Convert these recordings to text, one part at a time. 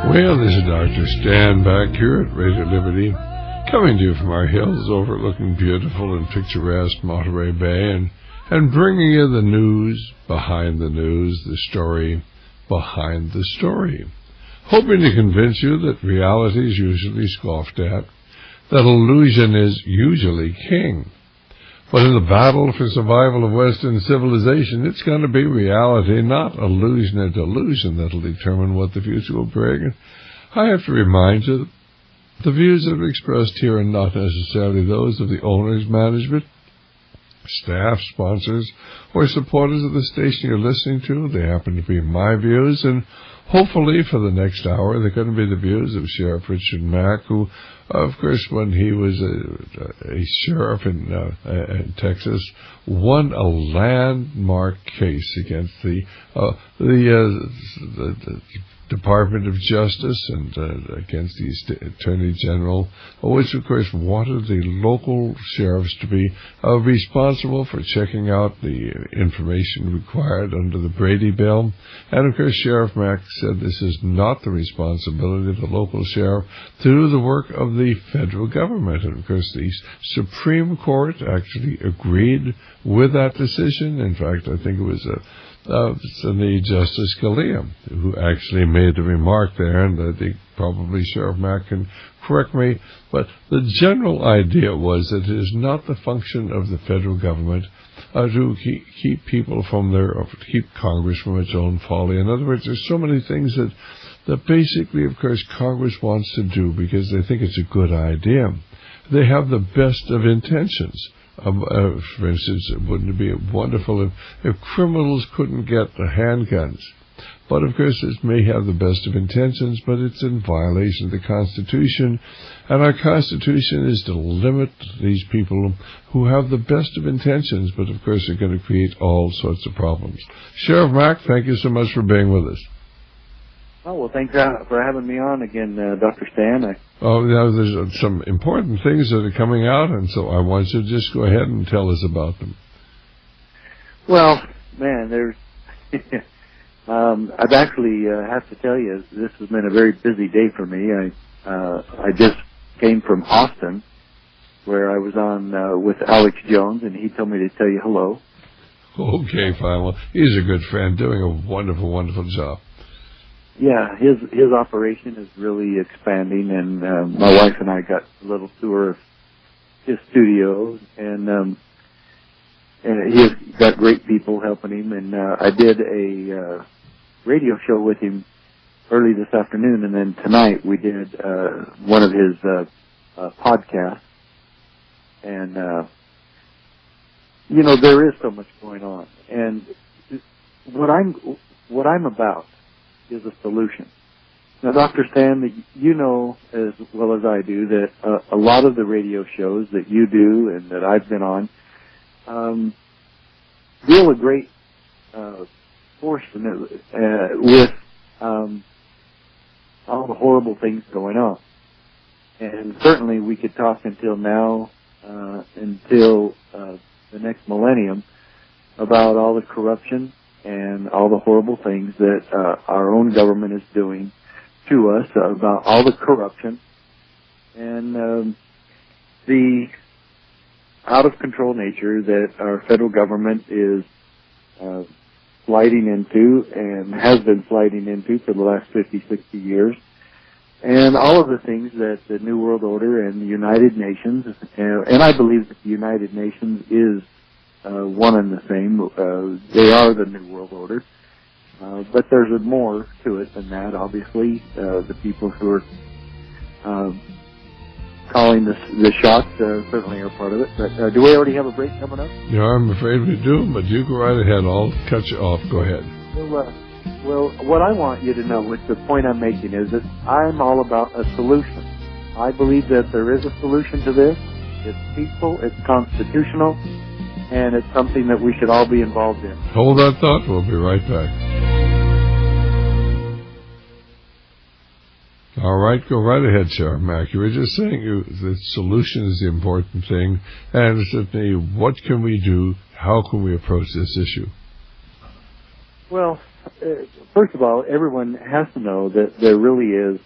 Well, this is Dr. Stan back here at Radio Liberty, coming to you from our hills overlooking beautiful and picturesque Monterey Bay, and bringing you the news behind the news, the story behind the story. Hoping to convince you that reality is usually scoffed at, that illusion is usually king. But in the battle for survival of Western civilization, it's going to be reality, not illusion or delusion, that will determine what the future will bring. I have to remind you, the views that are expressed here are not necessarily those of the owners, management, staff, sponsors, or supporters of the station you're listening to. They happen to be my views, and hopefully for the next hour, they're going to be the views of Sheriff Richard Mack, who, of course, when he was a sheriff in Texas, won a landmark case against the Department of Justice and against the Attorney General, which, of course, wanted the local sheriffs to be responsible for checking out the information required under the Brady Bill. And, of course, Sheriff Mack said this is not the responsibility of the local sheriff to do the work of the federal government. And, of course, the Supreme Court actually agreed with that decision. In fact, I think it was the Justice Scalia who actually made the remark there, and I think probably Sheriff Mack can correct me, but the general idea was that it is not the function of the federal government to keep people from keep Congress from its own folly. In other words, there's so many things that basically, of course, Congress wants to do because they think it's a good idea. They have the best of intentions. For instance, wouldn't it be wonderful if criminals couldn't get the handguns? But, of course, it may have the best of intentions, but it's in violation of the Constitution. And our Constitution is to limit these people who have the best of intentions, but, of course, are going to create all sorts of problems. Sheriff Mack, thank you so much for being with us. Oh, well, thanks for having me on again, Dr. Stan. There's some important things that are coming out, and so I want you to just go ahead and tell us about them. Well, man, there's... I've actually have to tell you, this has been a very busy day for me. I just came from Austin, where I was on with Alex Jones, and he told me to tell you hello. Okay, fine. Well, he's a good friend, doing a wonderful, wonderful job. Yeah, his operation is really expanding, and my wife and I got a little tour of his studio, and he's got great people helping him. And I did a radio show with him early this afternoon, and then tonight we did one of his podcasts. And there is so much going on, and what I'm about is a solution. Now, Dr. Stan, you know as well as I do that a lot of the radio shows that you do and that I've been on deal a great portion with all the horrible things going on. And certainly we could talk until now, until the next millennium, about all the corruption and all the horrible things that our own government is doing to us, about all the corruption and the out-of-control nature that our federal government is sliding into and has been sliding into for the last 50, 60 years, and all of the things that the New World Order and the United Nations, and I believe that the United Nations is one and the same. They are the New World Order. But there's more to it than that, obviously. The people who are calling the shots certainly are part of it. But do we already have a break coming up? Yeah, I'm afraid we do, but you go right ahead. I'll cut you off. Go ahead. Well, what I want you to know, which the point I'm making, is that I'm all about a solution. I believe that there is a solution to this. It's peaceful, it's constitutional, and it's something that we should all be involved in. Hold that thought. We'll be right back. All right, go right ahead, Sheriff Mack. You were just saying the solution is the important thing, and certainly what can we do, how can we approach this issue? Well, first of all, everyone has to know that there really is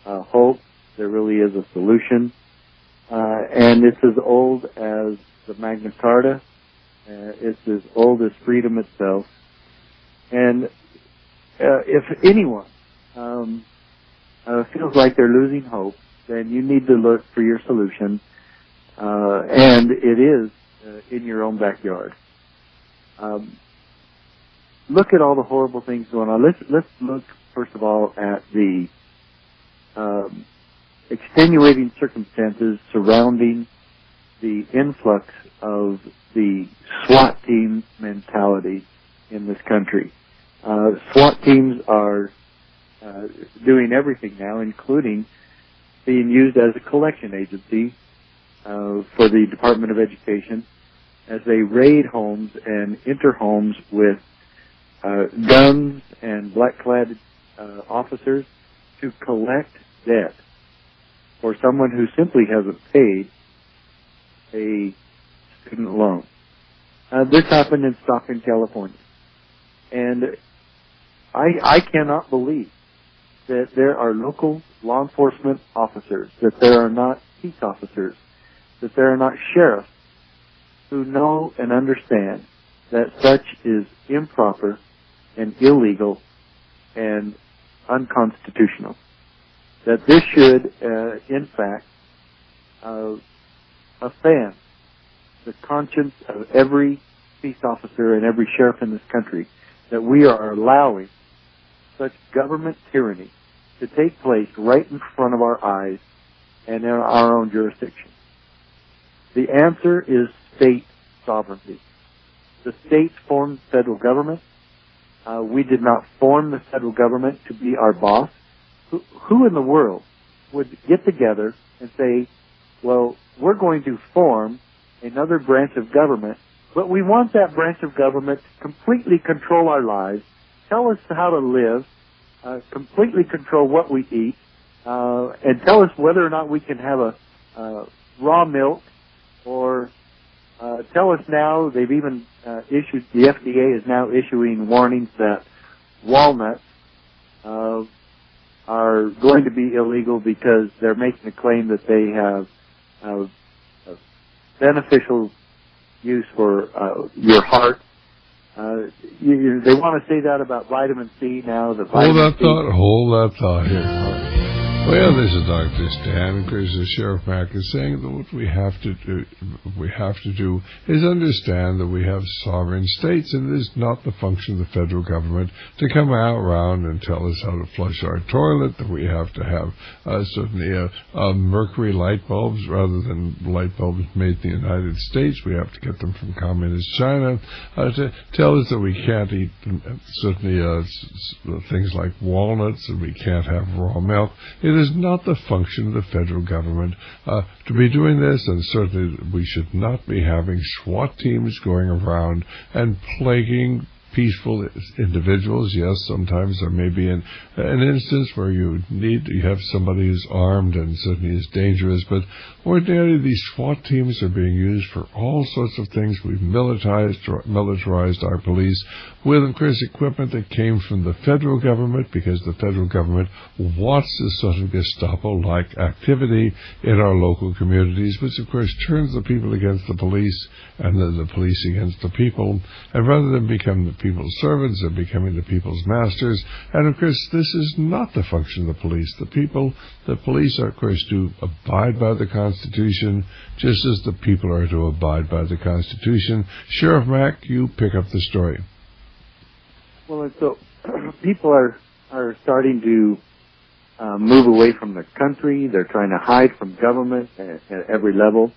hope. There really is a solution, and it's as old as the Magna Carta. It's as old as freedom itself. And if anyone feels like they're losing hope, then you need to look for your solution, and it is in your own backyard. Look at all the horrible things going on. Let's look first of all at the extenuating circumstances surrounding the influx of the SWAT team mentality in this country. SWAT teams are doing everything now, including being used as a collection agency for the Department of Education as they raid homes and enter homes with guns and black-clad officers to collect debt for someone who simply hasn't paid a student loan. This happened in Stockton, California. And I cannot believe that there are local law enforcement officers, that there are not peace officers, that there are not sheriffs who know and understand that such is improper and illegal and unconstitutional. That this should, in fact, offend the conscience of every peace officer and every sheriff in this country, that we are allowing such government tyranny to take place right in front of our eyes and in our own jurisdiction. The answer is state sovereignty. The states formed the federal government. We did not form the federal government to be our boss. Who in the world would get together and say, well, we're going to form another branch of government, but we want that branch of government to completely control our lives, tell us how to live, completely control what we eat, and tell us whether or not we can have a raw milk, or tell us now, they've even issued, the FDA is now issuing warnings that walnuts are going to be illegal because they're making a claim that they have beneficial use for your heart. They want to say that about vitamin C now. Hold that thought here. Well, this is Dr. Stan, and Chris, Sheriff Mack is saying that what we have to do is understand that we have sovereign states, and it is not the function of the federal government to come out around and tell us how to flush our toilet, that we have to have certainly mercury light bulbs rather than light bulbs made in the United States. We have to get them from communist China, to tell us that we can't eat certainly things like walnuts, and we can't have raw milk. It is not the function of the federal government to be doing this, and certainly we should not be having SWAT teams going around and plaguing peaceful individuals. Yes, sometimes there may be an instance where you have somebody who's armed and certainly is dangerous, but ordinarily these SWAT teams are being used for all sorts of things. We've militarized our police with, of course, equipment that came from the federal government, because the federal government wants this sort of Gestapo-like activity in our local communities, which of course turns the people against the police and then the police against the people, and rather than become the people's servants, they're becoming the people's masters. And of course, this is not the function of the police. The police are, of course, to abide by the Constitution, just as the people are to abide by the Constitution. Sheriff Mack, you pick up the story. Well, and so people are starting to move away from the country. They're trying to hide from government at every level.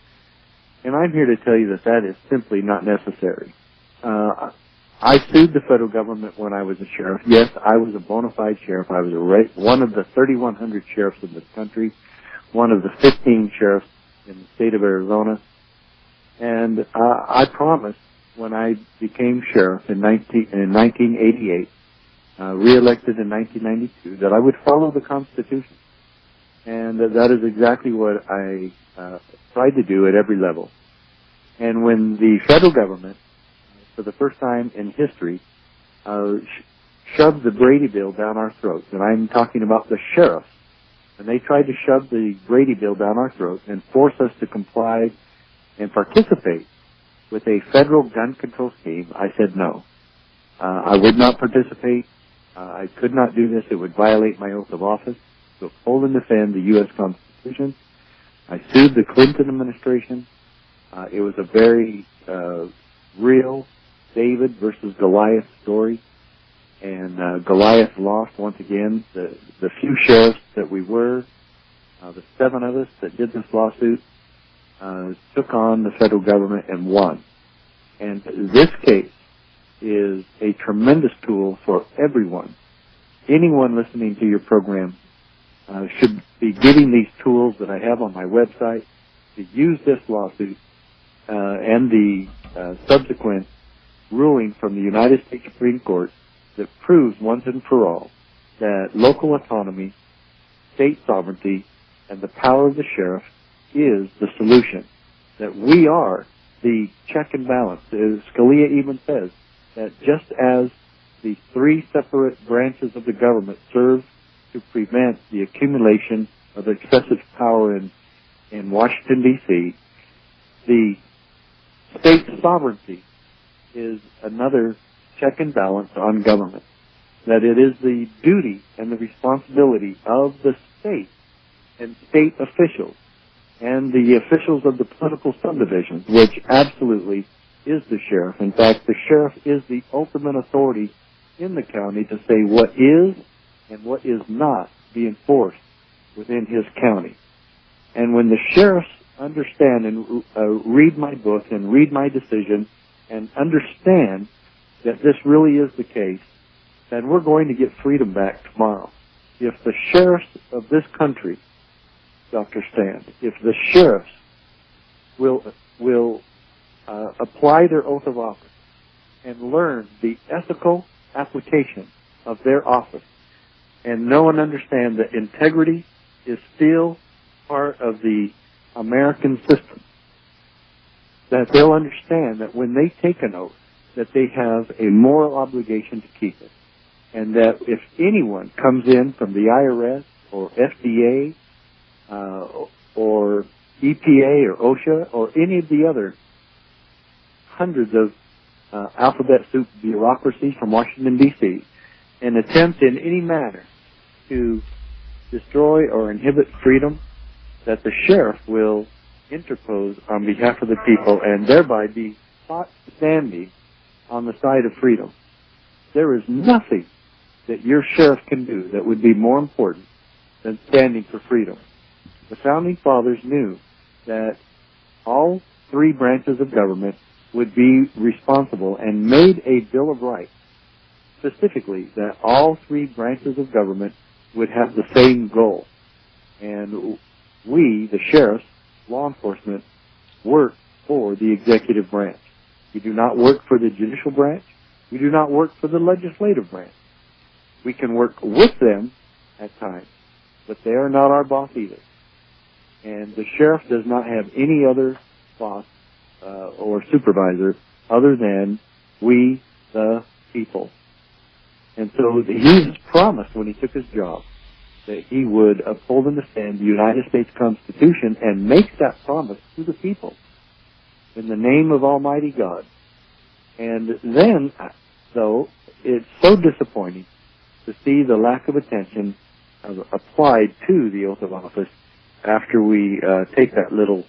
And I'm here to tell you that is simply not necessary. I sued the federal government when I was a sheriff. Yes, I was a bona fide sheriff. I was one of the 3,100 sheriffs in this country, one of the 15 sheriffs in the state of Arizona. And I promised when I became sheriff in 1988, reelected in 1992, that I would follow the Constitution. And that is exactly what I tried to do at every level. And when the federal government, for the first time in history, shoved the Brady Bill down our throats, and I'm talking about the sheriffs, and they tried to shove the Brady Bill down our throats and force us to comply and participate with a federal gun control scheme, I said no. I would not participate. I could not do this. It would violate my oath of office to uphold and defend the U.S. Constitution. I sued the Clinton administration. It was a very real David versus Goliath story. And Goliath lost once again. The few sheriffs that we were, the 7 of us that did this lawsuit, took on the federal government and won. And this case is a tremendous tool for everyone. Anyone listening to your program should be getting these tools that I have on my website to use this lawsuit and the subsequent ruling from the United States Supreme Court that proves once and for all that local autonomy, state sovereignty, and the power of the sheriff is the solution. That we are the check and balance. As Scalia even says that just as the 3 separate branches of the government serve to prevent the accumulation of excessive power in Washington, D.C., the state sovereignty is another check and balance on government. That it is the duty and the responsibility of the state and state officials and the officials of the political subdivisions, which absolutely is the sheriff. In fact, the sheriff is the ultimate authority in the county to say what is and what is not being enforced within his county. And when the sheriffs understand and read my book and read my decision and understand that this really is the case, then we're going to get freedom back tomorrow. If the sheriffs of this country, Dr. Stan, if the sheriffs will apply their oath of office and learn the ethical application of their office and know and understand that integrity is still part of the American system, that they'll understand that when they take an oath, that they have a moral obligation to keep it. And that if anyone comes in from the IRS or FDA or EPA or OSHA or any of the other hundreds of alphabet soup bureaucracies from Washington, D.C., and attempt in any manner to destroy or inhibit freedom, that the sheriff will interpose on behalf of the people and thereby be caught standing on the side of freedom. There is nothing that your sheriff can do that would be more important than standing for freedom. The Founding Fathers knew that all 3 branches of government would be responsible and made a Bill of Rights, specifically that all 3 branches of government would have the same goal. And we, the sheriffs, law enforcement, work for the executive branch. We do not work for the judicial branch. We do not work for the legislative branch. We can work with them at times, but they are not our boss either. And the sheriff does not have any other boss or supervisor other than we, the people. And so he promised when he took his job that he would uphold and defend the United States Constitution and make that promise to the people in the name of Almighty God. And then, though, it's so disappointing to see the lack of attention applied to the oath of office after we take that little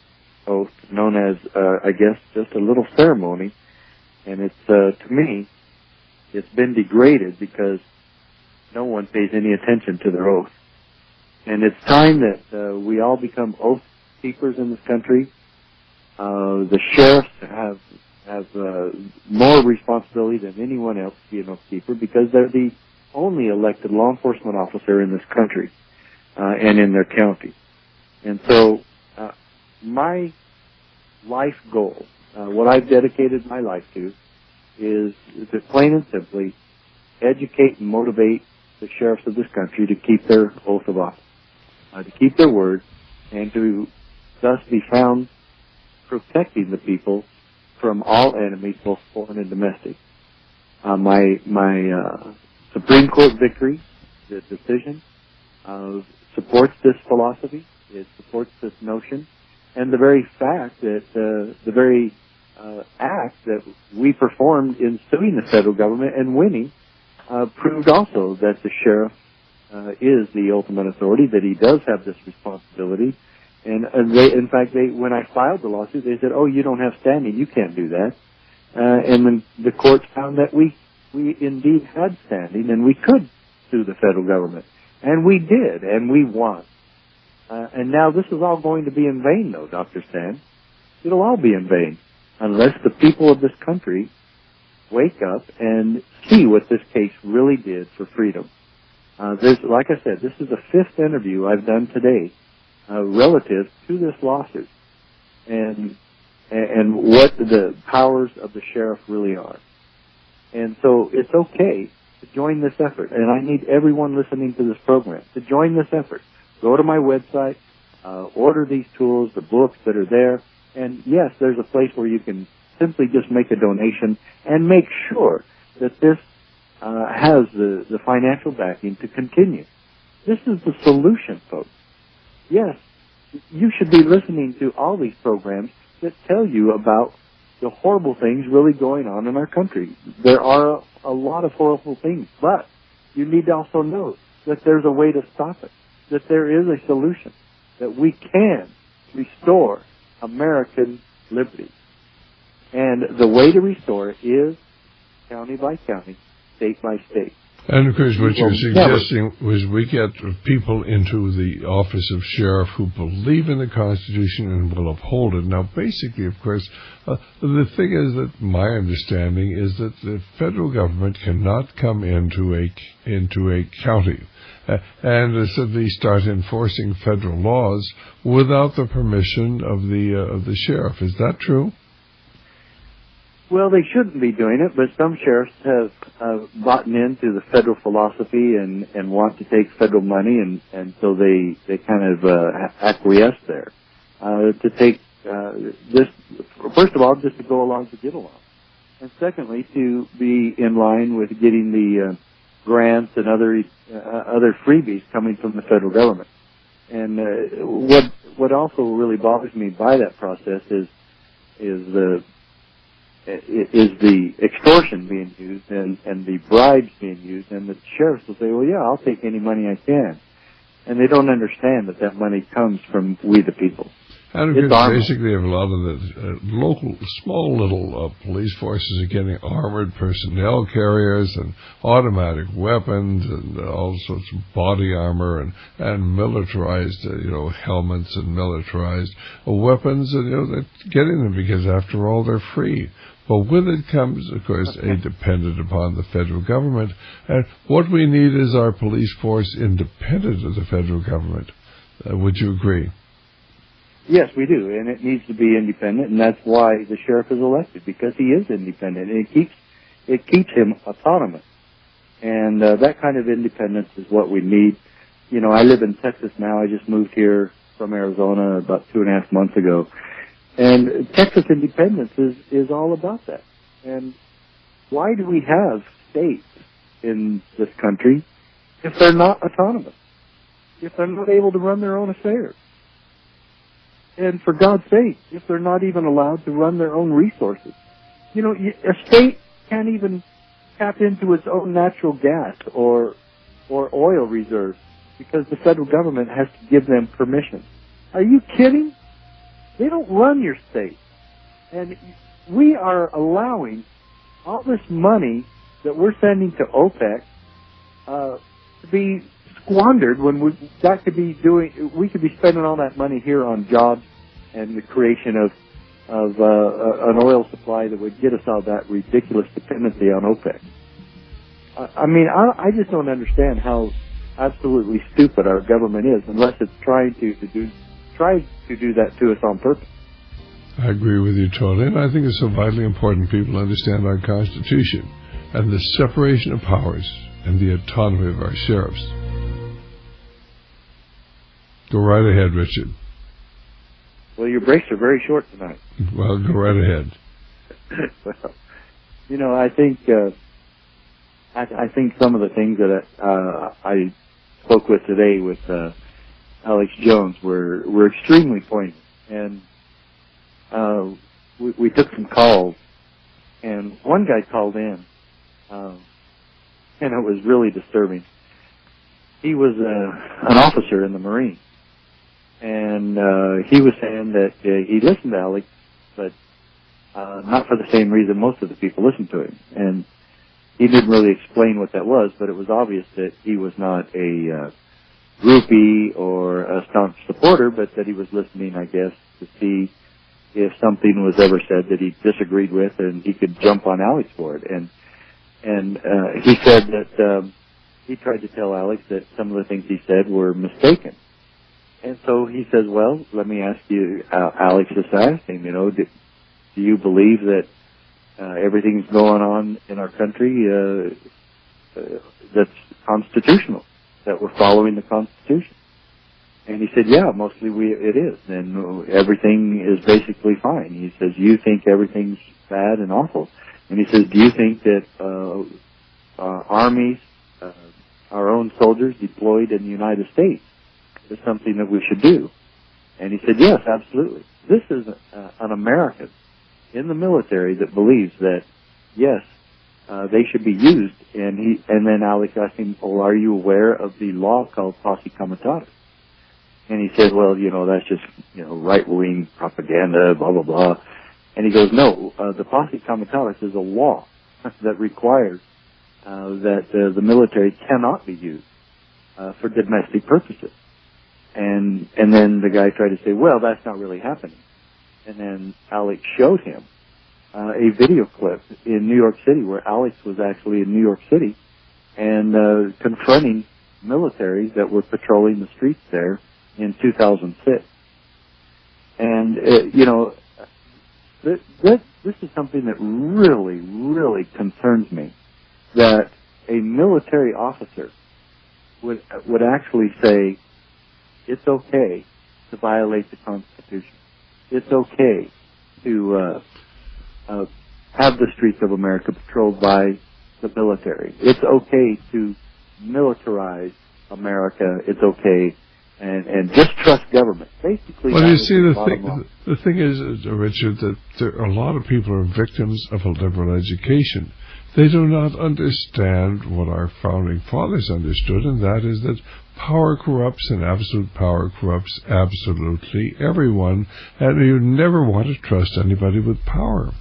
oath known as, I guess, just a little ceremony. And it's, to me, it's been degraded because no one pays any attention to their oath. And it's time that we all become oath keepers in this country. The sheriffs have more responsibility than anyone else to be an oath keeper because they're the only elected law enforcement officer in this country and in their county. And so my life goal, what I've dedicated my life to, is to plain and simply educate and motivate the sheriffs of this country to keep their oath of office, to keep their word, and to thus be found protecting the people from all enemies, both foreign and domestic. My Supreme Court victory, the decision, supports this philosophy. It supports this notion. And the very fact that the very act that we performed in suing the federal government and winning proved also that the sheriff is the ultimate authority, that he does have this responsibility. And in fact, when I filed the lawsuit, they said, "Oh, you don't have standing. You can't do that." And then the courts found that we indeed had standing, and we could sue the federal government. And we did, and we won. And now this is all going to be in vain, though, Dr. Stan. It'll all be in vain unless the people of this country wake up and see what this case really did for freedom. Like I said, this is the 5th interview I've done today relative to this lawsuit and what the powers of the sheriff really are. And so it's okay to join this effort. And I need everyone listening to this program to join this effort. Go to my website, order these tools, the books that are there. And yes, there's a place where you can simply just make a donation and make sure that this has the financial backing to continue. This is the solution, folks. Yes, you should be listening to all these programs that tell you about the horrible things really going on in our country. There are a lot of horrible things, but you need to also know that there's a way to stop it, that there is a solution, that we can restore American liberty. And the way to restore it is county by county, state by state. And, of course, what you're suggesting was we get people into the office of sheriff who believe in the Constitution and will uphold it. Now, basically, of course, the thing is that my understanding is that the federal government cannot come into a county and suddenly start enforcing federal laws without the permission of the sheriff. Is that true? Well, they shouldn't be doing it, but some sheriffs have bought into the federal philosophy and want to take federal money, and so they kind of acquiesce there. To take this, first of all, just to go along to get along, and secondly, to be in line with getting the grants and other freebies coming from the federal government. And what also really bothers me by that process is the extortion being used and the bribes being used, and the sheriffs will say, "Well, yeah, I'll take any money I can," and they don't understand that money comes from we the people. And because basically a lot of the local, small little police forces are getting armored personnel carriers and automatic weapons and all sorts of body armor and militarized, helmets and militarized weapons, and they're getting them because after all they're free. But with it comes, of course, a dependent upon the federal government. And what we need is our police force independent of the federal government. Would you agree? Yes, we do, and it needs to be independent, and that's why the sheriff is elected, because he is independent, and it keeps him autonomous. And that kind of independence is what we need. I live in Texas now. I just moved here from Arizona about 2.5 months ago. And Texas independence is all about that. And why do we have states in this country if they're not autonomous, if they're not able to run their own affairs? And for God's sake, if they're not even allowed to run their own resources. A state can't even tap into its own natural gas or oil reserves because the federal government has to give them permission. Are you kidding? They don't run your state. And we are allowing all this money that we're sending to OPEC to be squandered when we could be spending all that money here on jobs and the creation of an oil supply that would get us out of that ridiculous dependency on OPEC. I just don't understand how absolutely stupid our government is unless it's tries to do that to us on purpose. I agree with you totally, and I think it's so vitally important people understand our Constitution and the separation of powers and the autonomy of our sheriffs. Go right ahead, Richard. Well, your breaks are very short tonight. Well, go right ahead. Well, I think some of the things that I spoke with today with Alex Jones were extremely poignant, and we took some calls, and one guy called in, and it was really disturbing. He was an officer in the Marines, and he was saying that he listened to Alex, but not for the same reason most of the people listened to him. And he didn't really explain what that was, but it was obvious that he was not a groupie or a staunch supporter, but that he was listening, I guess, to see if something was ever said that he disagreed with, and he could jump on Alex for it. And he said that he tried to tell Alex that some of the things he said were mistaken. And so he says, well, let me ask you, Alex just asked him, do you believe that everything's going on in our country that's constitutional, that we're following the Constitution? And he said, yeah, mostly it is, and everything is basically fine. He says, you think everything's bad and awful. And he says, do you think that armies, our own soldiers deployed in the United States is something that we should do? And he said, yes, absolutely. This is an American in the military that believes that, yes, they should be used. And then Alex asked him, well, are you aware of the law called Posse Comitatus? And he said, well, that's just, right-wing propaganda, blah, blah, blah. And he goes, no, the Posse Comitatus is a law that requires that the military cannot be used for domestic purposes. And then the guy tried to say, well, that's not really happening. And then Alex showed him a video clip in New York City where Alex was actually in New York City and confronting militaries that were patrolling the streets there in 2006. And, this is something that really, really concerns me, that a military officer would actually say, it's okay to violate the Constitution. It's okay to have the streets of America patrolled by the military. It's okay to militarize America. It's okay, and just trust government. Basically, well, you see, the thing is, Richard, that a lot of people are victims of a liberal education. They do not understand what our founding fathers understood, and that is that power corrupts, and absolute power corrupts absolutely everyone, and you never want to trust anybody with power.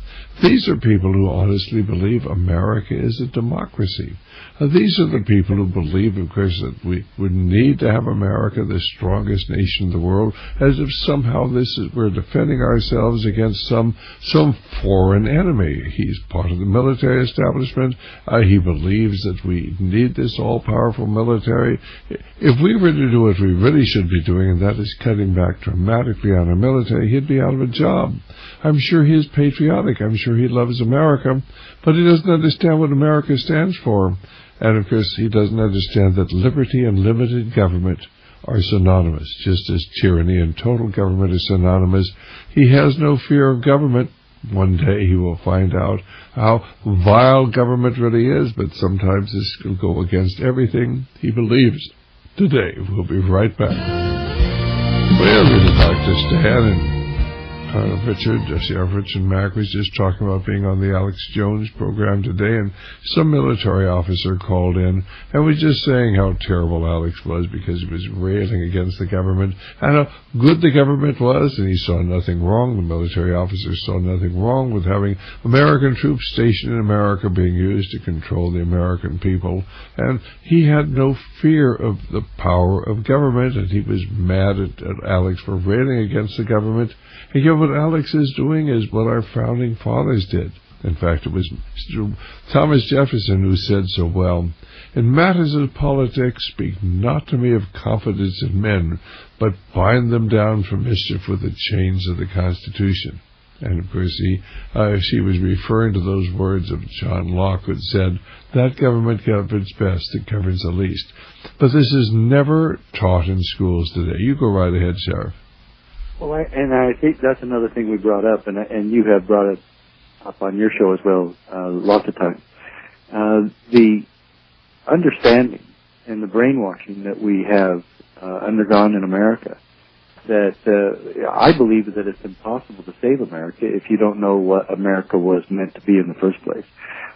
These are people who honestly believe America is a democracy. These are the people who believe, of course, that we would need to have America the strongest nation in the world, as if somehow we're defending ourselves against some foreign enemy. He's part of the military establishment. He believes that we need this all-powerful military. If we were to do what we really should be doing, and that is cutting back dramatically on our military, he'd be out of a job. I'm sure he is patriotic. I'm sure he loves America, but he doesn't understand what America stands for. And, of course, he doesn't understand that liberty and limited government are synonymous, just as tyranny and total government are synonymous. He has no fear of government. One day he will find out how vile government really is, but sometimes this will go against everything he believes. Today, we'll be right back. Well, this is Dr. Stan and Richard and Mack was just talking about being on the Alex Jones program today, and some military officer called in and was just saying how terrible Alex was because he was railing against the government and how good the government was, and he saw nothing wrong. The military officer saw nothing wrong with having American troops stationed in America being used to control the American people, and he had no fear of the power of government, and he was mad at Alex for railing against the government. And yet what Alex is doing is what our founding fathers did. In fact, it was Thomas Jefferson who said so well, "In matters of politics, speak not to me of confidence in men, but bind them down for mischief with the chains of the Constitution." And, of course, she was referring to those words of John Locke, who said, "That government governs best that governs the least." But this is never taught in schools today. You go right ahead, Sheriff. Well, I think that's another thing we brought up, and you have brought it up on your show as well, lots of times. The understanding and the brainwashing that we have undergone in America, that I believe that it's impossible to save America if you don't know what America was meant to be in the first place.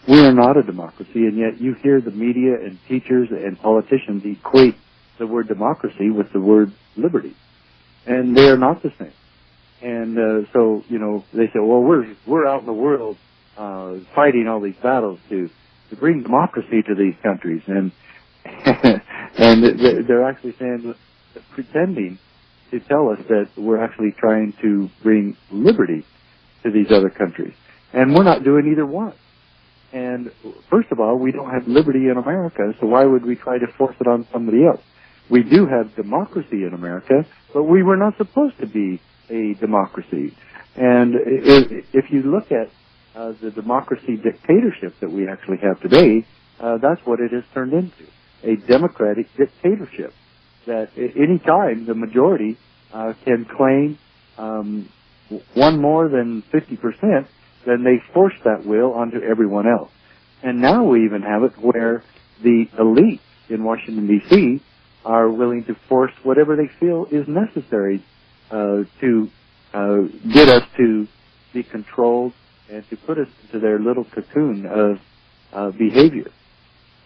We are not a democracy, and yet you hear the media and teachers and politicians equate the word democracy with the word liberty, and they are not the same. And so, you know, they say, well, we're out in the world fighting all these battles to bring democracy to these countries, and and they're actually saying, pretending to tell us that we're actually trying to bring liberty to these other countries, and we're not doing either one. And first of all, we don't have liberty in America, so why would we try to force it on somebody else? We do have democracy in America, but we were not supposed to be a democracy. And if you look at the democracy dictatorship that we actually have today, that's what it has turned into, a democratic dictatorship, that at any time the majority can claim one more than 50%, then they force that will onto everyone else. And now we even have it where the elite in Washington, D.C. are willing to force whatever they feel is necessary to get us to be controlled and to put us into their little cocoon of behavior.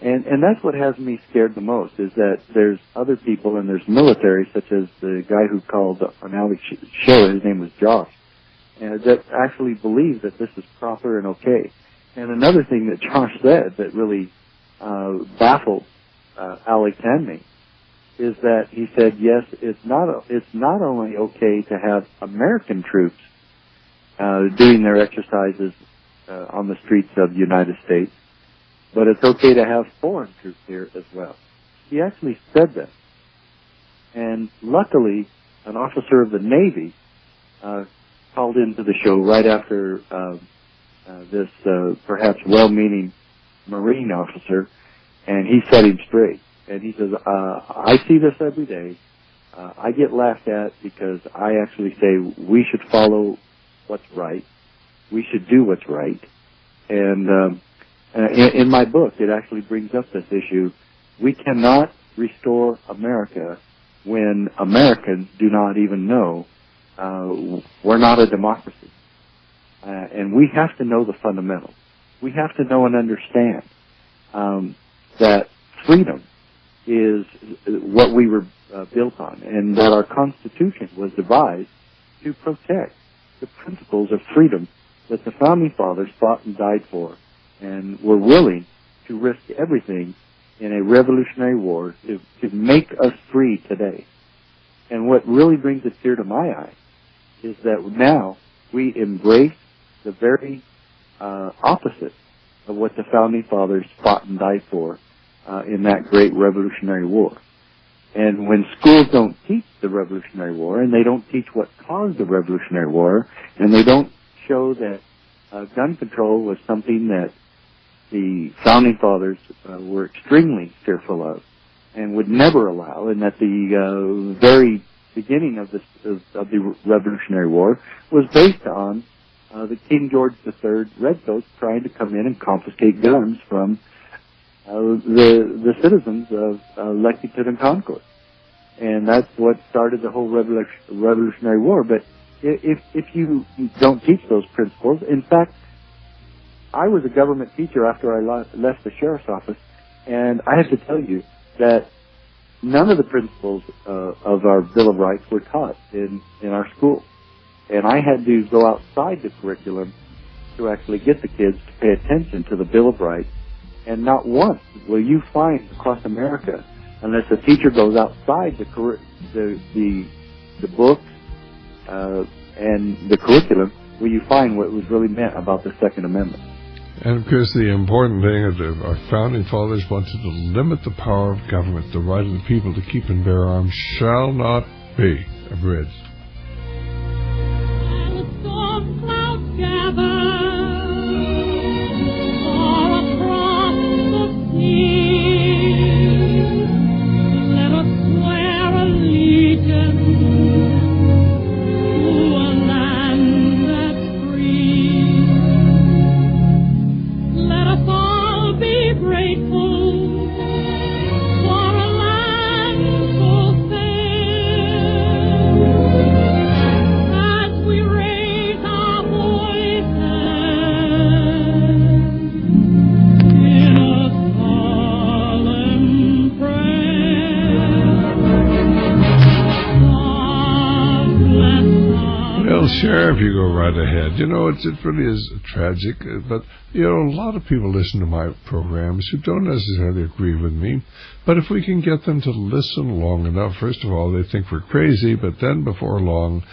And that's what has me scared the most, is that there's other people and there's military, such as the guy who called on Alex show, his name was Josh, that actually believe that this is proper and okay. And another thing that Josh said that really baffled Alex and me is that he said, yes, it's not only okay to have American troops doing their exercises on the streets of the United States, but it's okay to have foreign troops here as well. He actually said that. And luckily, an officer of the Navy called into the show right after this perhaps well-meaning Marine officer, and he set him straight. And he says, I see this every day. I get laughed at because I actually say we should follow what's right. We should do what's right. And in my book, it actually brings up this issue. We cannot restore America when Americans do not even know we're not a democracy. And we have to know the fundamentals. We have to know and understand that freedom is what we were built on, and that our Constitution was devised to protect the principles of freedom that the Founding Fathers fought and died for, and were willing to risk everything in a revolutionary war to make us free today. And what really brings a tear to my eye is that now we embrace the very opposite of what the Founding Fathers fought and died for in that great Revolutionary War. And when schools don't teach the Revolutionary War, and they don't teach what caused the Revolutionary War, and they don't show that gun control was something that the Founding Fathers were extremely fearful of and would never allow, and that the very beginning of the Revolutionary War was based on the King George III Redcoats trying to come in and confiscate guns from the citizens of Lexington and Concord. And that's what started the whole Revolutionary War. But if you don't teach those principles, in fact, I was a government teacher after I left the sheriff's office, and I have to tell you that none of the principles of our Bill of Rights were taught in our school. And I had to go outside the curriculum to actually get the kids to pay attention to the Bill of Rights. And not once will you find across America, unless a teacher goes outside the books and the curriculum, will you find what was really meant about the Second Amendment. And of course, the important thing is that our Founding Fathers wanted to limit the power of government. The right of the people to keep and bear arms shall not be abridged. Grateful Sheriff, you go right ahead. You know, it really is tragic, but, you know, a lot of people listen to my programs who don't necessarily agree with me, but if we can get them to listen long enough, first of all, they think we're crazy, but then before long,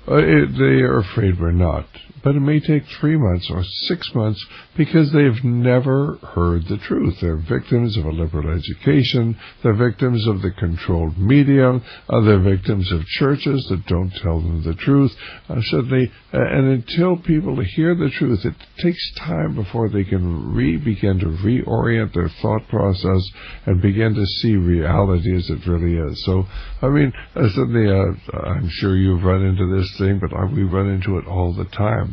they are afraid we're not. But it may take 3 months or 6 months because they've never heard the truth. They're victims of a liberal education. They're victims of the controlled media. They're victims of churches that don't tell them the truth. And until people hear the truth, it takes time before they can begin to reorient their thought process and begin to see reality as it really is. So, I mean, certainly, I'm sure you've run into this thing, but we run into it all the time.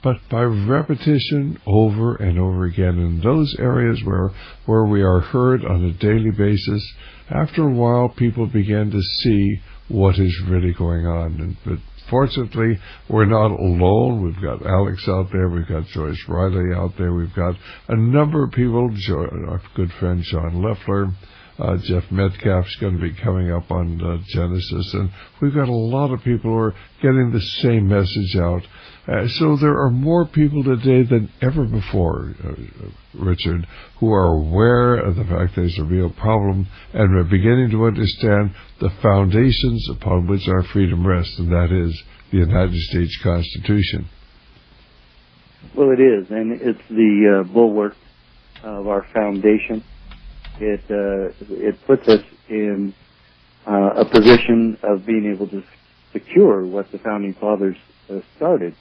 But by repetition over and over again in those areas where we are heard on a daily basis, after a while people begin to see what is really going on. But fortunately, we're not alone. We've got Alex out there. We've got Joyce Riley out there. We've got a number of people. Our good friend Sean Leffler. Jeff Metcalf's going to be coming up on Genesis. And we've got a lot of people who are getting the same message out. So there are more people today than ever before, Richard, who are aware of the fact there's a real problem and are beginning to understand the foundations upon which our freedom rests, and that is the United States Constitution. Well, it is, and it's the bulwark of our foundation. It puts us in a position of being able to secure what the Founding Fathers started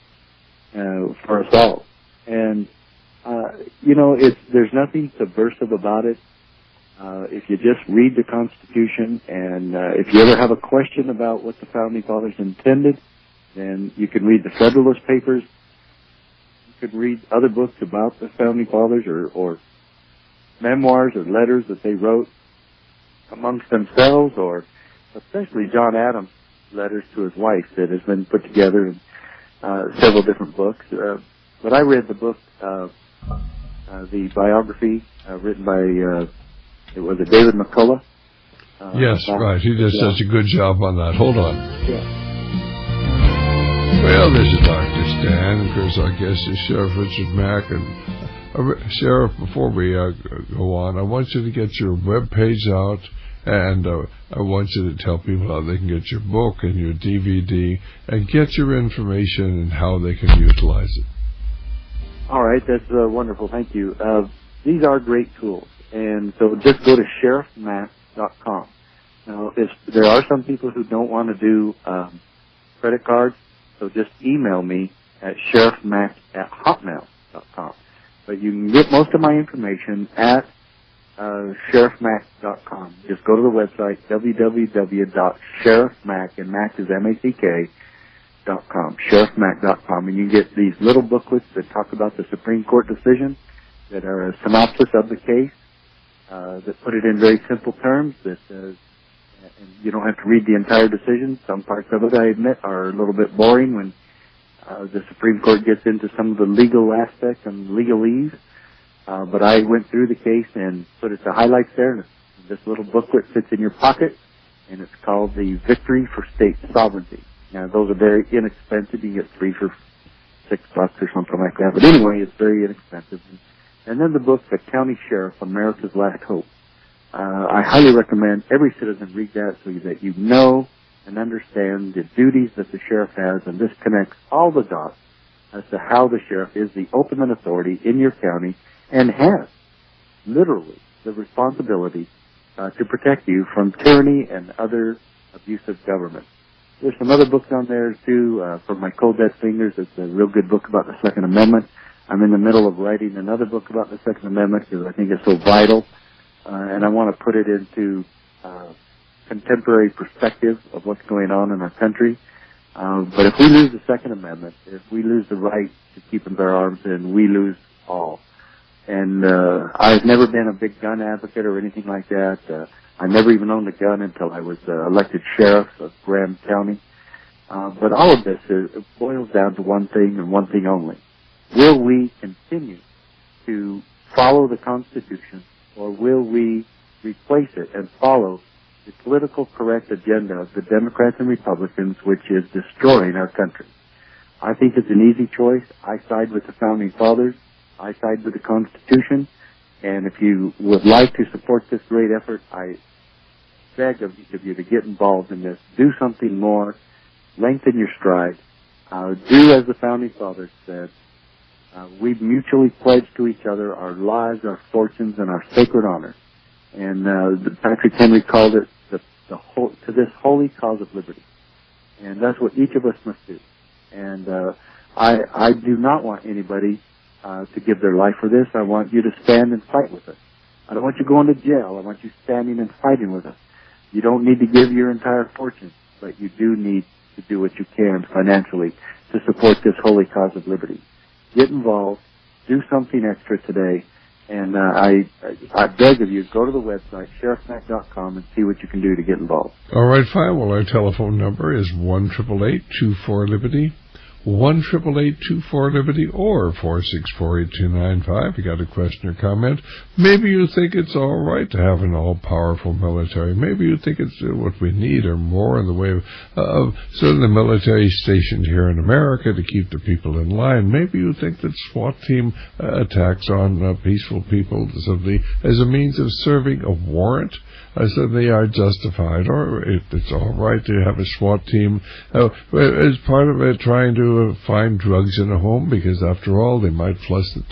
for us all. And, you know, there's nothing subversive about it. If you just read the Constitution, and if you ever have a question about what the Founding Fathers intended, then you can read the Federalist Papers. You can read other books about the Founding Fathers or memoirs or letters that they wrote amongst themselves, or especially John Adams' letters to his wife that has been put together in several different books. But I read the book, the biography written by, David McCullough? Yes, right. He did such a good job on that. Hold on. Yeah. Well, this is Dr. Stan. Of course, our guest is Sheriff Richard Mack. And Sheriff, before we go on, I want you to get your web page out, and I want you to tell people how they can get your book and your DVD and get your information and how they can utilize it. All right, that's wonderful. Thank you. These are great tools, and so just go to sheriffmack.com. Now, there are some people who don't want to do credit cards, so just email me at sheriffmack@hotmail.com. But you can get most of my information at sheriffmack.com. Just go to the website, www.sheriffmack, and Mack is MACK.com, sheriffmack.com, and you get these little booklets that talk about the Supreme Court decision that are a synopsis of the case, that put it in very simple terms, that and you don't have to read the entire decision. Some parts of it, I admit, are a little bit boring when the Supreme Court gets into some of the legal aspects and legalese. But I went through the case and put it to highlights there, and this little booklet fits in your pocket, and it's called The Victory for State Sovereignty. Now, those are very inexpensive. You get 3 for $6 or something like that. But anyway, it's very inexpensive. And then the book, The County Sheriff, America's Last Hope. I highly recommend every citizen read that so that you know and understand the duties that the sheriff has, and this connects all the dots as to how the sheriff is the ultimate authority in your county and has, literally, the responsibility to protect you from tyranny and other abusive government. There's some other books on there, too, from my cold dead fingers. It's a real good book about the Second Amendment. I'm in the middle of writing another book about the Second Amendment because I think it's so vital, and I want to put it into contemporary perspective of what's going on in our country. But if we lose the Second Amendment, if we lose the right to keep and bear arms, then we lose all. And I've never been a big gun advocate or anything like that. I never even owned a gun until I was elected sheriff of Graham County. But all of this it boils down to one thing and one thing only. Will we continue to follow the Constitution, or will we replace it and follow the political correct agenda of the Democrats and Republicans, which is destroying our country? I think it's an easy choice. I side with the Founding Fathers. I side with the Constitution. And if you would like to support this great effort, I beg of each of you to get involved in this. Do something more. Lengthen your stride. Do as the Founding Fathers said. We mutually pledge to each other our lives, our fortunes, and our sacred honor. And Patrick Henry called it to this holy cause of liberty. And that's what each of us must do. And I do not want anybody to give their life for this. I want you to stand and fight with us. I don't want you going to jail. I want you standing and fighting with us. You don't need to give your entire fortune, but you do need to do what you can financially to support this holy cause of liberty. Get involved. Do something extra today. And I beg of you, go to the website, sheriffmack.com, and see what you can do to get involved. All right, fine. Well, our telephone number is 1-888-24-LIBERTY, 1-888-24-LIBERTY, or 464-8295. You got a question or comment? Maybe you think it's all right to have an all-powerful military. Maybe you think it's what we need or more in the way of certainly the military stationed here in America to keep the people in line. Maybe you think that SWAT team attacks on peaceful people as a means of serving a warrant. So they are justified, or it's all right to have a SWAT team as part of it trying to find drugs in a home, because after all, they might flush the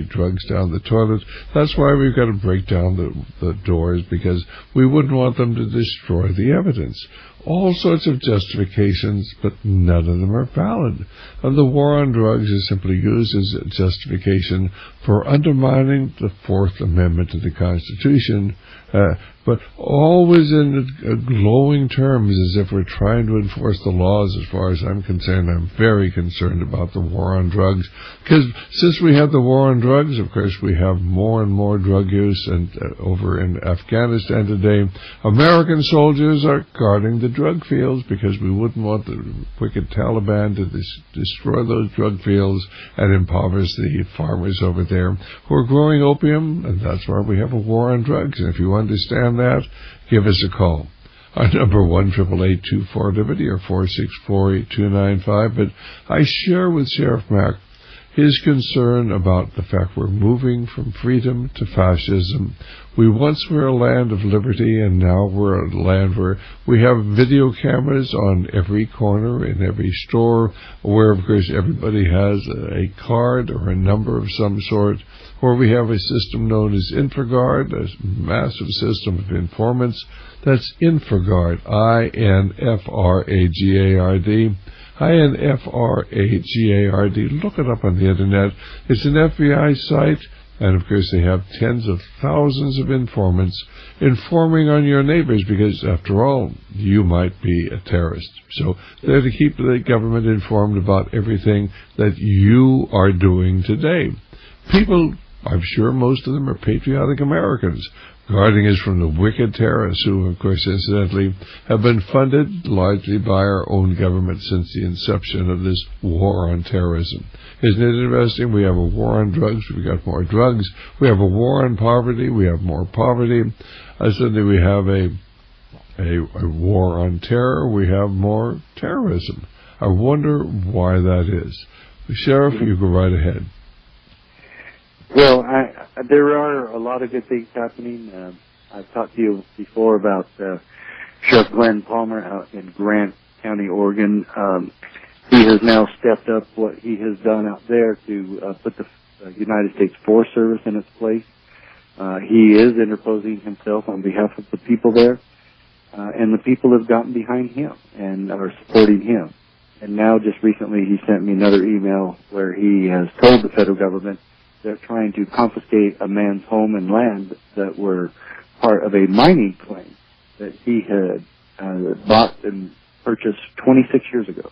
drugs down the toilet. That's why we've got to break down the doors, because we wouldn't want them to destroy the evidence. All sorts of justifications, but none of them are valid. And the war on drugs is simply used as a justification for undermining the Fourth Amendment to the Constitution, but always in glowing terms, as if we're trying to enforce the laws. As far as I'm concerned, I'm very concerned about the war on drugs, because since we have the war on drugs, of course, we have more and more drug use. And over in Afghanistan today, American soldiers are guarding the drug fields because we wouldn't want the wicked Taliban to destroy those drug fields and impoverish the farmers over there who are growing opium, and that's why we have a war on drugs. And if you understand that, give us a call. Our number 1-888-24-LIBERTY or 464-8295. But I share with Sheriff Mack his concern about the fact we're moving from freedom to fascism. We once were a land of liberty, and now we're a land where we have video cameras on every corner, in every store, where, of course, everybody has a card or a number of some sort, where we have a system known as InfraGard, a massive system of informants. That's InfraGard, INFRAGARD. INFRAGARD. Look it up on the internet. It's an FBI site, and of course they have tens of thousands of informants informing on your neighbors, because after all, you might be a terrorist. So they're to keep the government informed about everything that you are doing today. People, I'm sure most of them are patriotic Americans, guarding us from the wicked terrorists who, of course, incidentally, have been funded largely by our own government since the inception of this war on terrorism. Isn't it interesting? We have a war on drugs, we've got more drugs. We have a war on poverty, we have more poverty. Suddenly we have a war on terror, we have more terrorism. I wonder why that is. Sheriff, you go right ahead. Well, there are a lot of good things happening. I've talked to you before about Sheriff Glenn Palmer out in Grant County, Oregon. He has now stepped up what he has done out there to put the United States Forest Service in its place. He is interposing himself on behalf of the people there, and the people have gotten behind him and are supporting him. And now, just recently, he sent me another email where he has told the federal government they're trying to confiscate a man's home and land that were part of a mining claim that he had bought and purchased 26 years ago.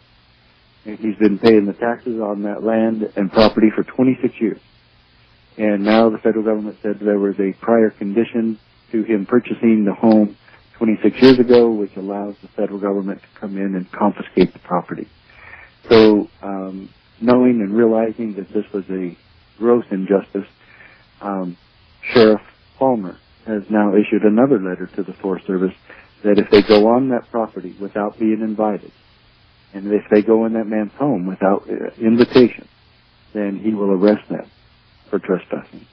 And he's been paying the taxes on that land and property for 26 years. And now the federal government said there was a prior condition to him purchasing the home 26 years ago, which allows the federal government to come in and confiscate the property. So, knowing and realizing that this was a gross injustice, Sheriff Palmer has now issued another letter to the Forest Service that if they go on that property without being invited And if they go in that man's home without invitation, then he will arrest them for trespassing.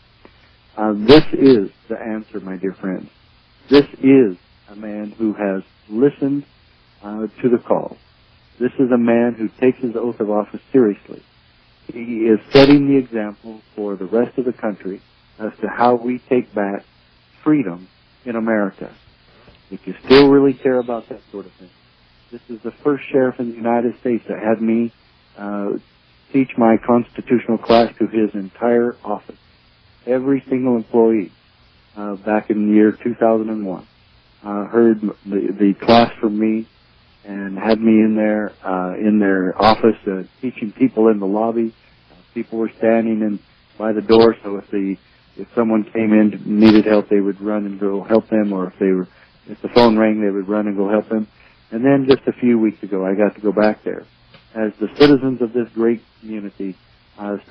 This is the answer, my dear friends. This is a man who has listened to the call. This is a man who takes his oath of office seriously. He is setting the example for the rest of the country as to how we take back freedom in America. If you still really care about that sort of thing, this is the first sheriff in the United States that had me teach my constitutional class to his entire office. Every single employee back in the year 2001 heard the class from me and had me in their office teaching people in the lobby. People were standing by the door, so if someone came in needed help, they would run and go help them, or if the phone rang, they would run and go help them. And then just a few weeks ago, I got to go back there as the citizens of this great community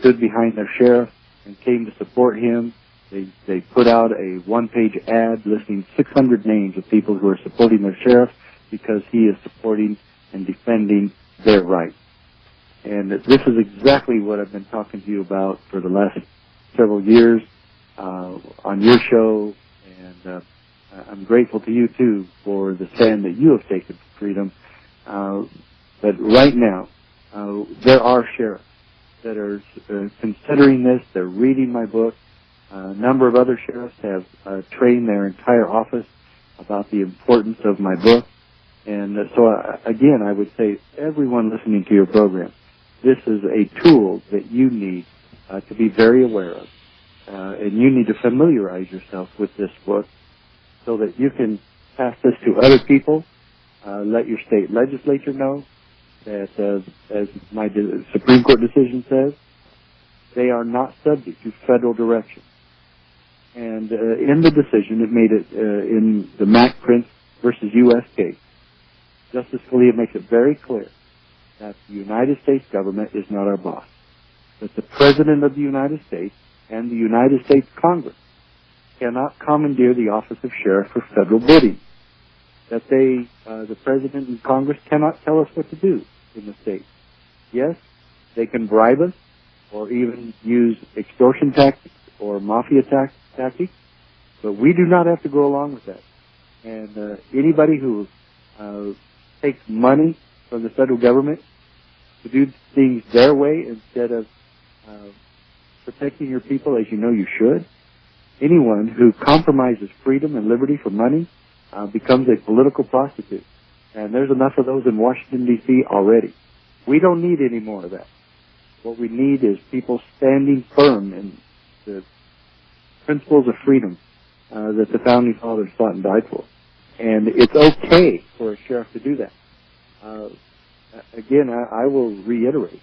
stood behind their sheriff and came to support him. They put out a one-page ad listing 600 names of people who are supporting their sheriff because he is supporting and defending their rights. And this is exactly what I've been talking to you about for the last several years on your show, and I'm grateful to you, too, for the stand that you have taken for freedom. But right now, there are sheriffs that are considering this. They're reading my book. A number of other sheriffs have trained their entire office about the importance of my book. And so, again, I would say everyone listening to your program, this is a tool that you need to be very aware of. And you need to familiarize yourself with this book so that you can pass this to other people, let your state legislature know that, as my Supreme Court decision says, they are not subject to federal direction. And in the decision, it made it in the Mack versus U.S. case, Justice Scalia makes it very clear that the United States government is not our boss, that the President of the United States and the United States Congress cannot commandeer the office of sheriff for federal bidding, that the President and Congress cannot tell us what to do in the state. Yes, they can bribe us or even use extortion tactics or mafia tactics, but we do not have to go along with that. And anybody who takes money from the federal government to do things their way instead of protecting your people as you know you should, anyone who compromises freedom and liberty for money becomes a political prostitute. And there's enough of those in Washington, D.C. already. We don't need any more of that. What we need is people standing firm in the principles of freedom that the Founding Fathers fought and died for. And it's okay for a sheriff to do that. Again, I will reiterate,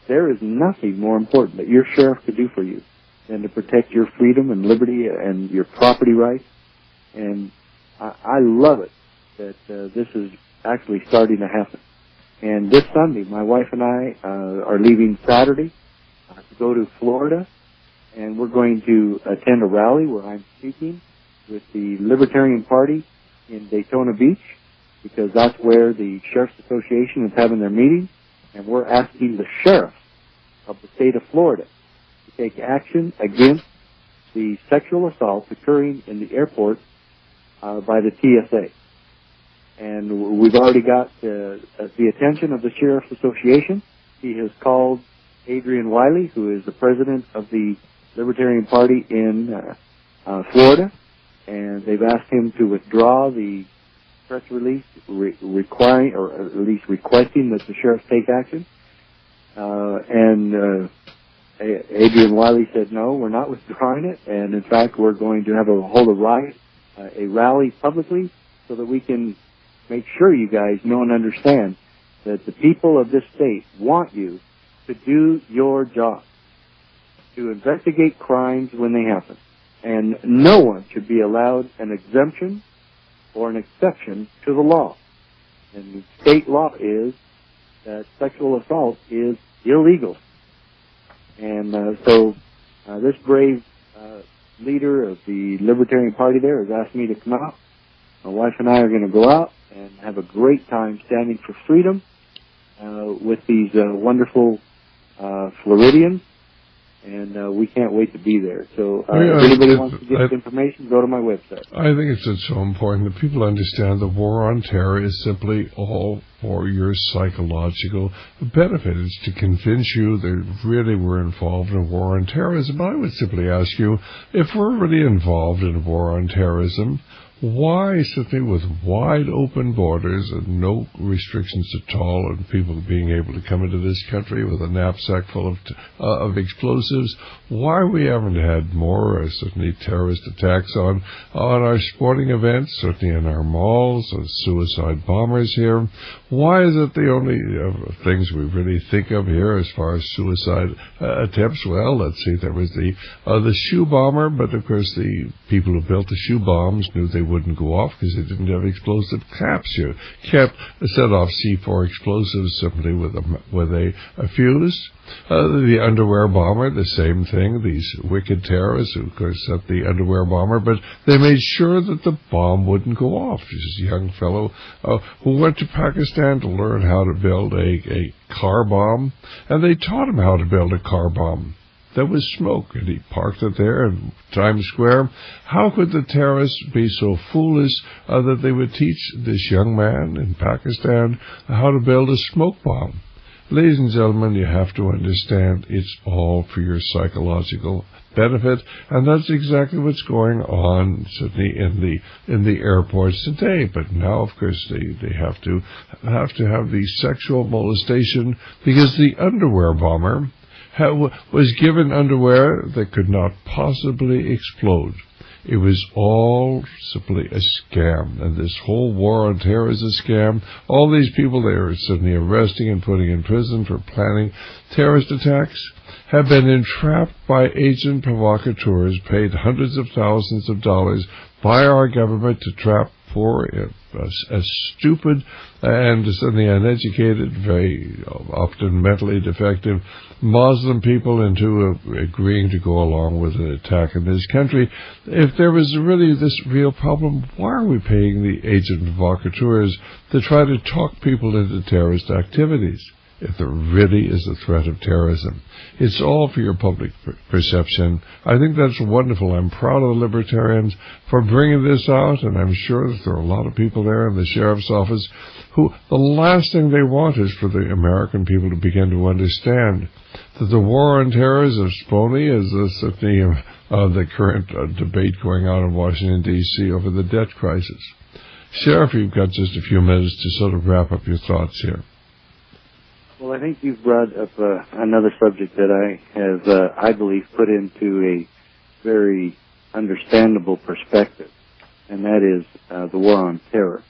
there is nothing more important that your sheriff could do for you than to protect your freedom and liberty and your property rights. And I love it that this is actually starting to happen. And this Sunday, my wife and I are leaving Saturday to go to Florida, and we're going to attend a rally where I'm speaking with the Libertarian Party in Daytona Beach, because that's where the Sheriff's Association is having their meeting, and we're asking the sheriff of the state of Florida to take action against the sexual assaults occurring in the airport by the TSA. And we've already got the attention of the Sheriff's Association. He has called Adrian Wiley, who is the president of the Libertarian Party in Florida, and they've asked him to withdraw the press release requiring, or at least requesting, that the sheriff take action. And Adrian Wiley said, no, we're not withdrawing it, and in fact we're going to hold a rally publicly so that we can make sure you guys know and understand that the people of this state want you to do your job, to investigate crimes when they happen. And no one should be allowed an exemption or an exception to the law. And the state law is that sexual assault is illegal. And so this brave leader of the Libertarian Party there has asked me to come out. My wife and I are going to go out and have a great time standing for freedom with these wonderful Floridians, and we can't wait to be there. So if anybody wants to get information, go to my website. I think it's so important that people understand the war on terror is simply all for your psychological benefit. It's to convince you that really we're involved in a war on terrorism. I would simply ask you, if we're really involved in a war on terrorism, why, simply with wide open borders and no restrictions at all on people being able to come into this country with a knapsack full of explosives, why we haven't had more, certainly, terrorist attacks on our sporting events, certainly in our malls, suicide bombers here? Why is it the only things we really think of here as far as suicide attempts? Well, let's see, there was the shoe bomber, but of course the people who built the shoe bombs knew they wouldn't go off because they didn't have explosive caps. You can't set off C4 explosives simply with a fuse. The underwear bomber, the same thing. These wicked terrorists who, of course, set the underwear bomber, but they made sure that the bomb wouldn't go off. This young fellow who went to Pakistan to learn how to build a car bomb, and they taught him how to build a car bomb. There was smoke, and he parked it there in Times Square. How could the terrorists be so foolish that they would teach this young man in Pakistan how to build a smoke bomb? Ladies and gentlemen, you have to understand it's all for your psychological benefit, and that's exactly what's going on certainly in the airports today. But now, of course, they have to have the sexual molestation because the underwear bomber was given underwear that could not possibly explode. It was all simply a scam, and this whole war on terror is a scam. All these people they are suddenly arresting and putting in prison for planning terrorist attacks have been entrapped by agent provocateurs paid hundreds of thousands of dollars by our government to trap poor, a stupid and suddenly uneducated, very often mentally defective Muslim people into agreeing to go along with an attack in this country. If there was really this real problem, why are we paying the agent provocateurs to try to talk people into terrorist activities? If there really is a threat of terrorism, it's all for your public perception. I think that's wonderful. I'm proud of the Libertarians for bringing this out, and I'm sure that there are a lot of people there in the sheriff's office who the last thing they want is for the American people to begin to understand that the war on terror is as phony as the current debate going on in Washington, D.C. over the debt crisis. Sheriff, you've got just a few minutes to sort of wrap up your thoughts here. Well, I think you've brought up another subject that I have, I believe, put into a very understandable perspective, and that is the war on terror.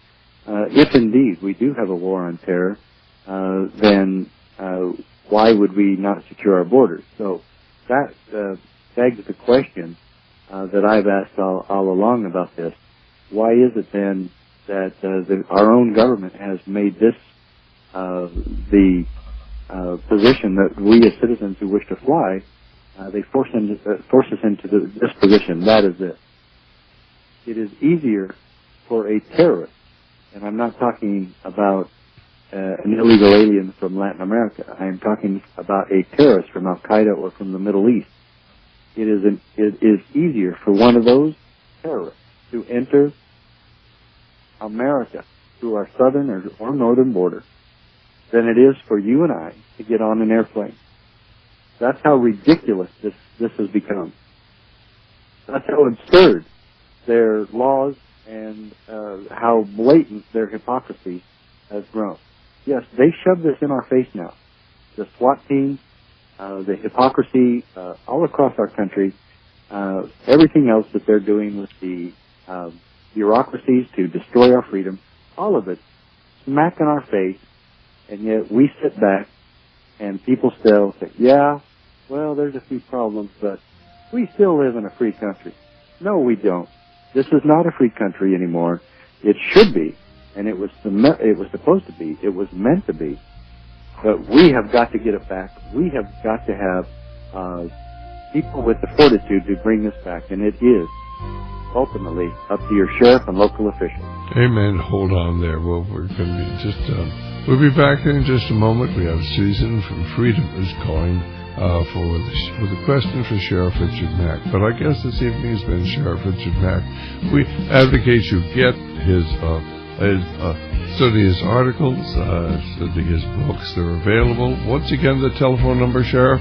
If indeed we do have a war on terror, then why would we not secure our borders? So that begs the question that I've asked all along about this. Why is it then that our own government has made this the position that we as citizens who wish to fly, they force us into this position? That is it. It is easier for a terrorist, and I'm not talking about an illegal alien from Latin America. I am talking about a terrorist from Al-Qaeda or from the Middle East. It is easier for one of those terrorists to enter America through our southern or northern border than it is for you and I to get on an airplane. That's how ridiculous this has become. That's how absurd their laws and how blatant their hypocrisy has grown. Yes, they shove this in our face now. The SWAT team, the hypocrisy all across our country, everything else that they're doing with the bureaucracies to destroy our freedom, all of it smack in our face. And yet we sit back and people still say, yeah, well, there's a few problems, but we still live in a free country. No, we don't. This is not a free country anymore. It should be, and it was supposed to be. It was meant to be. But we have got to get it back. We have got to have people with the fortitude to bring this back, and it is ultimately up to your sheriff and local officials. Amen. Hold on there. Well, we're going to be just, we'll be back in just a moment. We have Susan from Freedom is calling with a question for Sheriff Richard Mack. But our guest this evening has been Sheriff Richard Mack. We advocate you get his study his articles, study his books. They're available. Once again, the telephone number, Sheriff?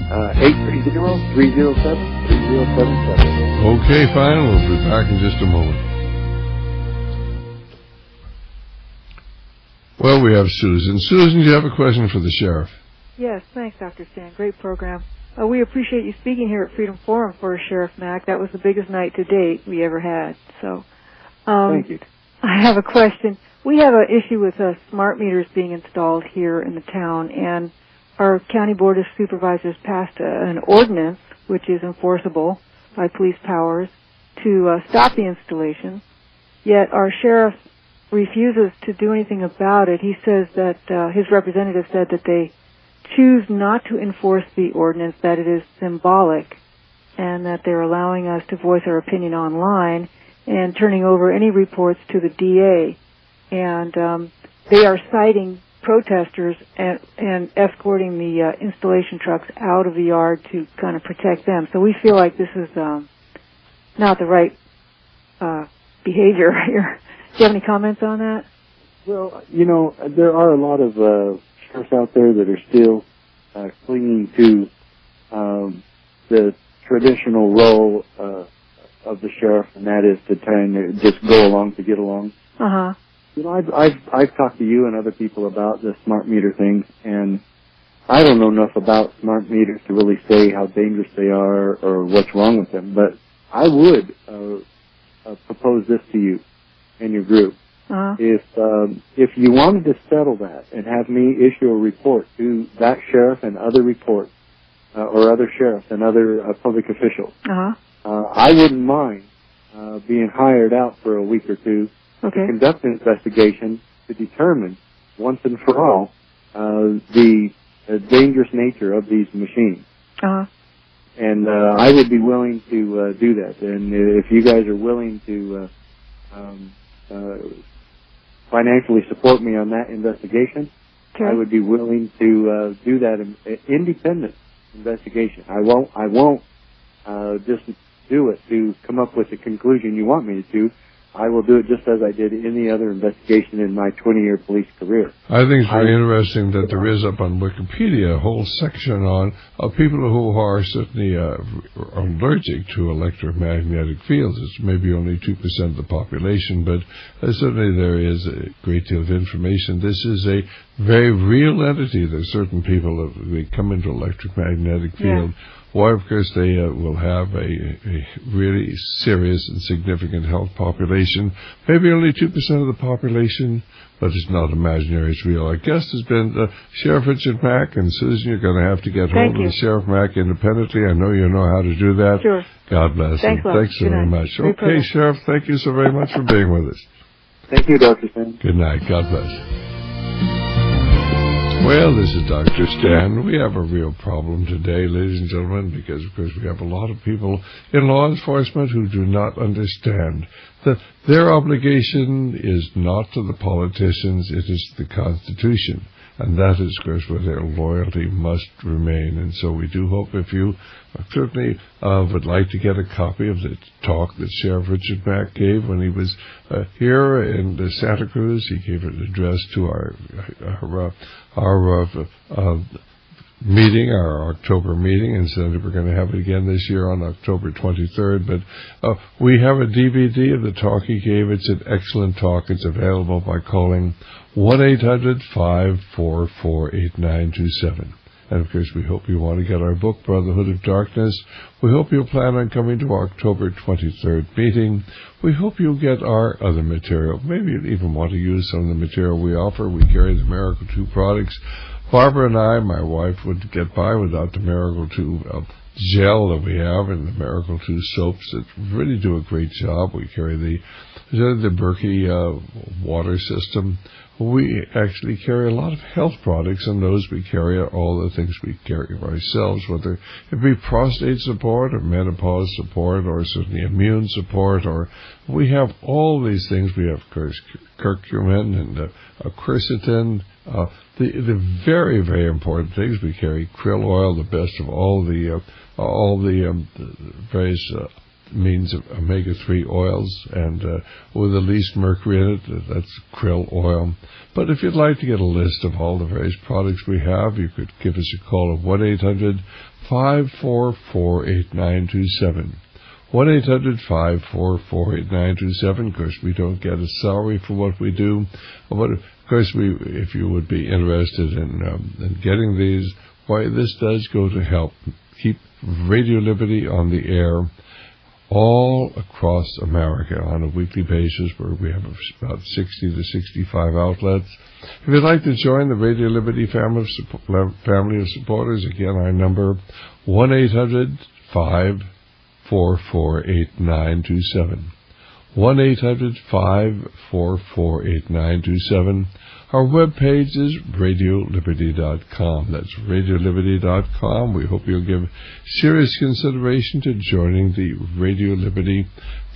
830-307-3077. Okay, fine. We'll be back in just a moment. Well, we have Susan. Susan, do you have a question for the Sheriff? Yes, thanks, Dr. Stan. Great program. We appreciate you speaking here at Freedom Forum for Sheriff Mack. That was the biggest night to date we ever had. So, thank you. I have a question. We have an issue with smart meters being installed here in the town, and our County Board of Supervisors passed an ordinance, which is enforceable by police powers, to stop the installation. Yet our sheriff refuses to do anything about it. He says that his representative said that they choose not to enforce the ordinance, that it is symbolic, and that they're allowing us to voice our opinion online and turning over any reports to the DA. And they are citing protesters and escorting the installation trucks out of the yard to kind of protect them. So we feel like this is not the right behavior here. Do you have any comments on that? Well, there are a lot of sheriffs out there that are still clinging to the traditional role of the sheriff, and that is to try and just go along to get along. Uh-huh. I've talked to you and other people about the smart meter thing, and I don't know enough about smart meters to really say how dangerous they are or what's wrong with them, but I would propose this to you and your group. Uh-huh. If you wanted to settle that and have me issue a report to that sheriff and other reports, or other sheriffs and other public officials, uh-huh. I wouldn't mind being hired out for a week or two to conduct an investigation to determine once and for all the dangerous nature of these machines. Uh-huh. And I would be willing to do that. And if you guys are willing to financially support me on that investigation, I would be willing to do that independent investigation. I won't just do it to come up with the conclusion you want me to do. I will do it just as I did any other investigation in my 20-year police career. I think it's very interesting that there is up on Wikipedia a whole section on people who are certainly allergic to electromagnetic fields. It's maybe only 2% of the population, but certainly there is a great deal of information. This is a very real entity. There's certain people that they come into electromagnetic field. Yeah. Why, of course, they will have a really serious and significant health population. Maybe only 2% of the population, but it's not imaginary, it's real. Our guest has been Sheriff Richard Mack, and Susan, you're going to have to get hold of the Sheriff Mack independently. I know you know how to do that. Sure. God bless. Thanks so very much. Okay, Sheriff, thank you so very much for being with us. Thank you, Dr. Stan. Good night. God bless. Well, this is Dr. Stan. We have a real problem today, ladies and gentlemen, because, of course, we have a lot of people in law enforcement who do not understand that their obligation is not to the politicians, it is to the Constitution. And that is, of course, where their loyalty must remain. And so we do hope if you certainly would like to get a copy of the talk that Sheriff Richard Mack gave when he was here in Santa Cruz. He gave an address to our meeting, our October meeting, and said we're going to have it again this year on October 23rd. But we have a DVD of the talk he gave. It's an excellent talk. It's available by calling 1-800-544-8927. And, of course, we hope you want to get our book, Brotherhood of Darkness. We hope you'll plan on coming to our October 23rd meeting. We hope you'll get our other material. Maybe you'll even want to use some of the material we offer. We carry the Miracle 2 products. Barbara and I, my wife, would get by without the Miracle 2 gel that we have and the Miracle 2 soaps that really do a great job. We carry the Berkey water system. we actually carry a lot of health products, and those we carry are all the things we carry ourselves, whether it be prostate support or menopause support or certainly immune support, or we have all these things. We have curcumin and quercetin, the very, very important things we carry. Krill oil, the best of all the various means of omega-3 oils, and with the least mercury in it, that's krill oil. But if you'd like to get a list of all the various products we have, you could give us a call at 1-800-544-8927. 1-800-544-8927. Of course, we don't get a salary for what we do. But of course, if you would be interested in getting these, why, this does go to help keep Radio Liberty on the air all across America on a weekly basis, where we have about 60 to 65 outlets. If you'd like to join the Radio Liberty family of supporters, again, our number, 1-800-544-8927. 1-800-544-8927. Our webpage is radioliberty.com. That's radioliberty.com. We hope you'll give serious consideration to joining the Radio Liberty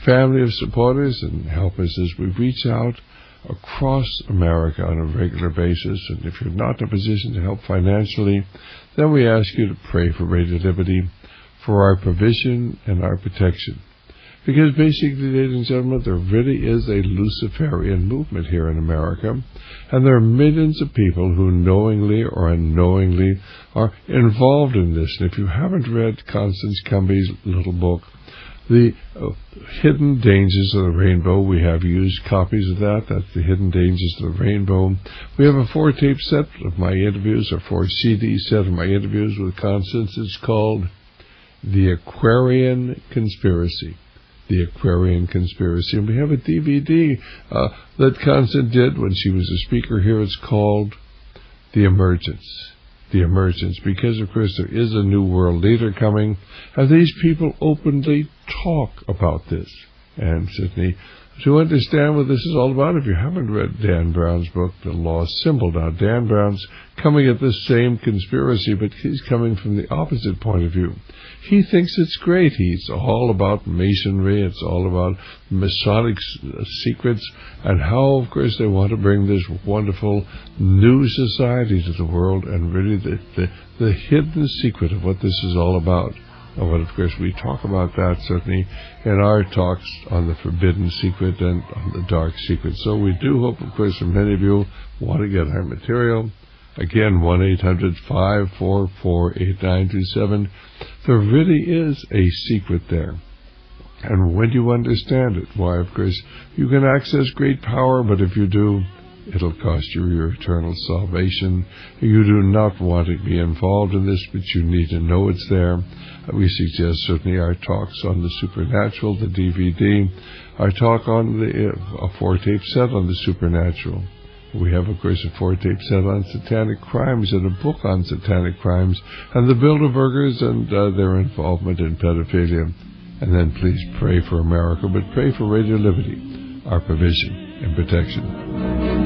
family of supporters and help us as we reach out across America on a regular basis. And if you're not in a position to help financially, then we ask you to pray for Radio Liberty, for our provision and our protection. Because basically, ladies and gentlemen, there really is a Luciferian movement here in America, and there are millions of people who knowingly or unknowingly are involved in this. And if you haven't read Constance Cumby's little book, The Hidden Dangers of the Rainbow, we have used copies of that. That's The Hidden Dangers of the Rainbow. We have a 4-tape set of my interviews, or 4-CD set of my interviews with Constance. It's called The Aquarian Conspiracy. The Aquarian Conspiracy. And we have a DVD that Constance did when she was a speaker here. It's called The Emergence. The Emergence. Because, of course, there is a new world leader coming, and these people openly talk about this. And Sydney, to understand what this is all about, if you haven't read Dan Brown's book, The Lost Symbol. Now, Dan Brown's coming at this same conspiracy, but he's coming from the opposite point of view. He thinks it's great. He's all about Masonry. It's all about Masonic secrets, and how, of course, they want to bring this wonderful new society to the world, and really the hidden secret of what this is all about. But, of course, we talk about that, certainly, in our talks on the Forbidden Secret and on the Dark Secret. So we do hope, of course, that many of you want to get our material. Again, 1-800-544-8927. There really is a secret there. And when you understand it, why, of course, you can access great power, but if you do, it'll cost you your eternal salvation. You do not want to be involved in this, but you need to know it's there. We suggest certainly our talks on the supernatural, the DVD, our talk on a 4-tape set on the supernatural. We have, of course, a 4-tape set on satanic crimes and a book on satanic crimes and the Bilderbergers and their involvement in pedophilia. And then please pray for America, but pray for Radio Liberty, our provision and protection.